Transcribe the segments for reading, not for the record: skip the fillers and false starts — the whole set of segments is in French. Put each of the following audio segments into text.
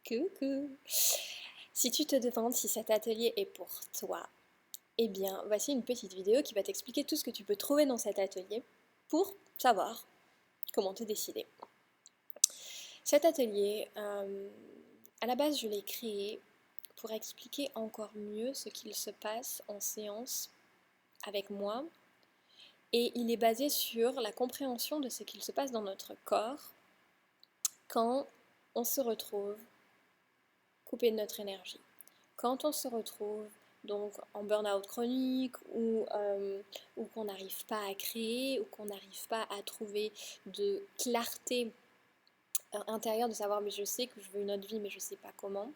Coucou! Si tu te demandes si cet atelier est pour toi, eh bien, voici une petite vidéo qui va t'expliquer tout ce que tu peux trouver dans cet atelier pour savoir comment te décider. Cet atelier, à la base, je l'ai créé pour expliquer encore mieux ce qu'il se passe en séance avec moi, et il est basé sur la compréhension de ce qu'il se passe dans notre corps quand on se retrouve coupé de notre énergie. Quand on se retrouve donc en burn-out chronique ou qu'on n'arrive pas à créer ou qu'on n'arrive pas à trouver de clarté intérieure de savoir mais je sais que je veux une autre vie mais je ne sais pas comment.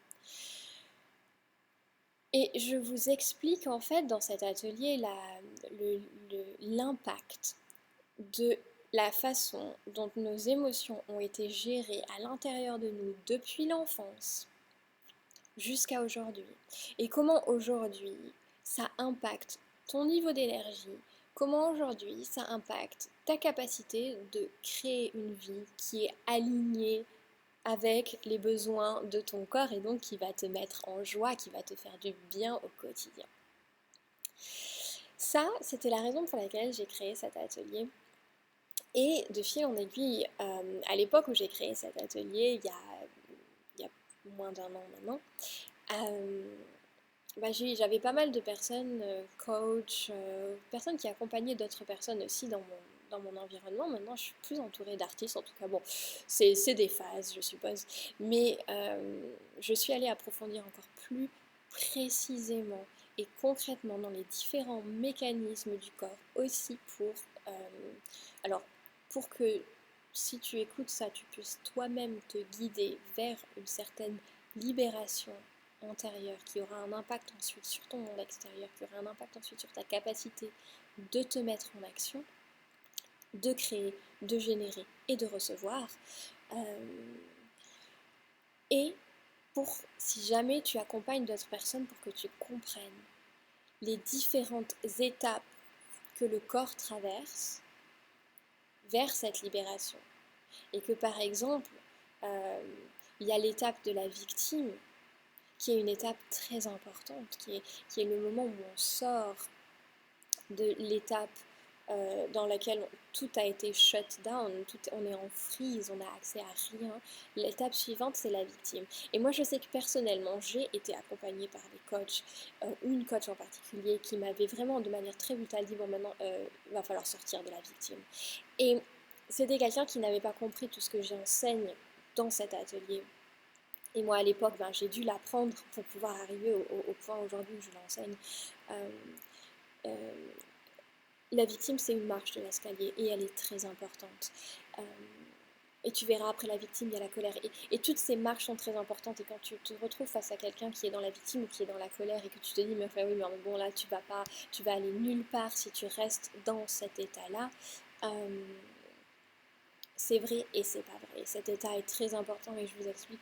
Et je vous explique en fait dans cet atelier l'impact de la façon dont nos émotions ont été gérées à l'intérieur de nous depuis l'enfance jusqu'à aujourd'hui. Et comment aujourd'hui ça impacte ton niveau d'énergie, comment aujourd'hui ça impacte ta capacité de créer une vie qui est alignée avec les besoins de ton corps et donc qui va te mettre en joie, qui va te faire du bien au quotidien. Ça, c'était la raison pour laquelle j'ai créé cet atelier. Et de fil en aiguille, à l'époque où j'ai créé cet atelier, il y a moins d'un an maintenant, j'avais pas mal de personnes, coach, personnes qui accompagnaient d'autres personnes aussi dans mon environnement. Maintenant, je suis plus entourée d'artistes, en tout cas, bon, c'est des phases, je suppose. Mais je suis allée approfondir encore plus précisément et concrètement dans les différents mécanismes du corps aussi alors, pour que si tu écoutes ça, tu puisses toi-même te guider vers une certaine libération intérieur, qui aura un impact ensuite sur ton monde extérieur, qui aura un impact ensuite sur ta capacité de te mettre en action, de créer, de générer et de recevoir. Et si jamais tu accompagnes d'autres personnes pour que tu comprennes les différentes étapes que le corps traverse vers cette libération. Et que par exemple, il y a l'étape de la victime, qui est une étape très importante, qui est le moment où on sort de l'étape dans laquelle tout a été shut down, on est en freeze, on n'a accès à rien. L'étape suivante, c'est la victime. Et moi, je sais que personnellement, j'ai été accompagnée par des coachs, une coach en particulier, qui m'avait vraiment de manière très brutale dit, bon maintenant, il va falloir sortir de la victime. Et c'était quelqu'un qui n'avait pas compris tout ce que j'enseigne dans cet atelier. Et moi, à l'époque, j'ai dû l'apprendre pour pouvoir arriver au point aujourd'hui où je l'enseigne. La victime, c'est une marche de l'escalier et elle est très importante. Et tu verras, après la victime, il y a la colère. Et toutes ces marches sont très importantes. Et quand tu te retrouves face à quelqu'un qui est dans la victime ou qui est dans la colère et que tu te dis, mais enfin oui, mais bon là, tu vas aller nulle part si tu restes dans cet état-là. C'est vrai et c'est pas vrai. Cet état est très important et je vous explique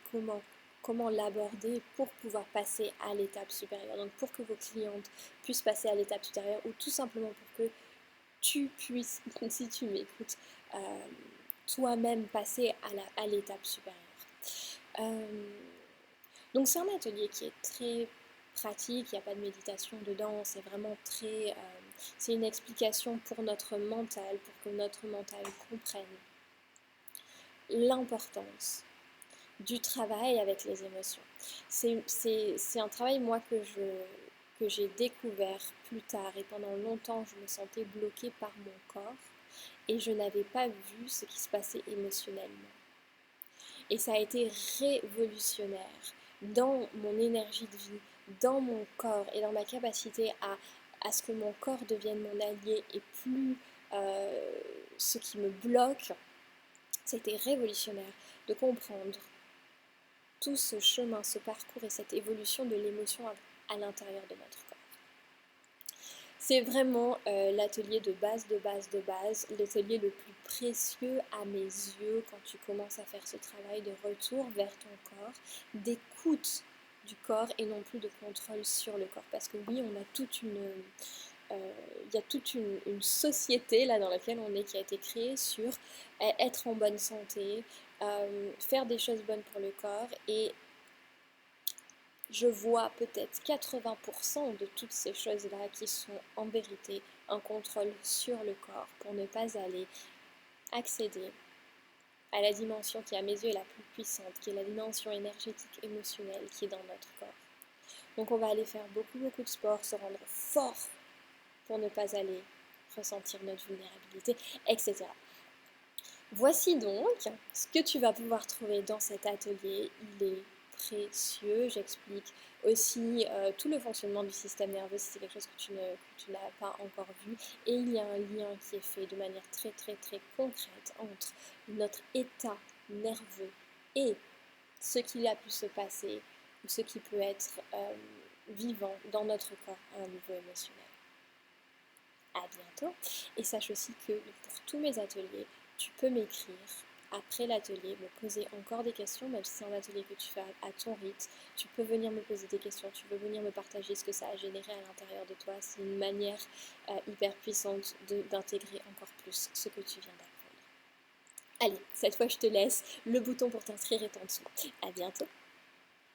comment l'aborder pour pouvoir passer à l'étape supérieure. Donc pour que vos clientes puissent passer à l'étape supérieure ou tout simplement pour que tu puisses, si tu m'écoutes, toi-même passer à l'étape supérieure. Donc c'est un atelier qui est très pratique, il n'y a pas de méditation dedans, c'est vraiment c'est une explication pour notre mental, pour que notre mental comprenne l'importance du travail avec les émotions. C'est un travail, moi, que j'ai découvert plus tard, et pendant longtemps je me sentais bloquée par mon corps et je n'avais pas vu ce qui se passait émotionnellement. Et ça a été révolutionnaire dans mon énergie de vie, dans mon corps et dans ma capacité à ce que mon corps devienne mon allié et plus ce qui me bloque. C'était révolutionnaire de comprendre tout ce chemin, ce parcours et cette évolution de l'émotion à l'intérieur de notre corps. C'est vraiment l'atelier de base, l'atelier le plus précieux à mes yeux quand tu commences à faire ce travail de retour vers ton corps, d'écoute du corps et non plus de contrôle sur le corps. Parce que oui, on a il y a toute une société là dans laquelle on est qui a été créée sur être en bonne santé, faire des choses bonnes pour le corps et je vois peut-être 80% de toutes ces choses-là qui sont en vérité un contrôle sur le corps pour ne pas aller accéder à la dimension qui à mes yeux est la plus puissante, qui est la dimension énergétique émotionnelle qui est dans notre corps. Donc on va aller faire beaucoup beaucoup de sport, se rendre fort pour ne pas aller ressentir notre vulnérabilité, etc. Voici donc ce que tu vas pouvoir trouver dans cet atelier. Il est précieux. J'explique aussi tout le fonctionnement du système nerveux si c'est quelque chose que tu n'as pas encore vu. Et il y a un lien qui est fait de manière très très très concrète entre notre état nerveux et ce qu'il a pu se passer ou ce qui peut être vivant dans notre corps à un niveau émotionnel. À bientôt. Et sache aussi que pour tous mes ateliers, tu peux m'écrire après l'atelier, me poser encore des questions, même si c'est un atelier que tu fais à ton rythme. Tu peux venir me poser des questions, tu peux venir me partager ce que ça a généré à l'intérieur de toi. C'est une manière hyper puissante d'intégrer encore plus ce que tu viens d'apprendre. Allez, cette fois je te laisse. Le bouton pour t'inscrire est en dessous. À bientôt.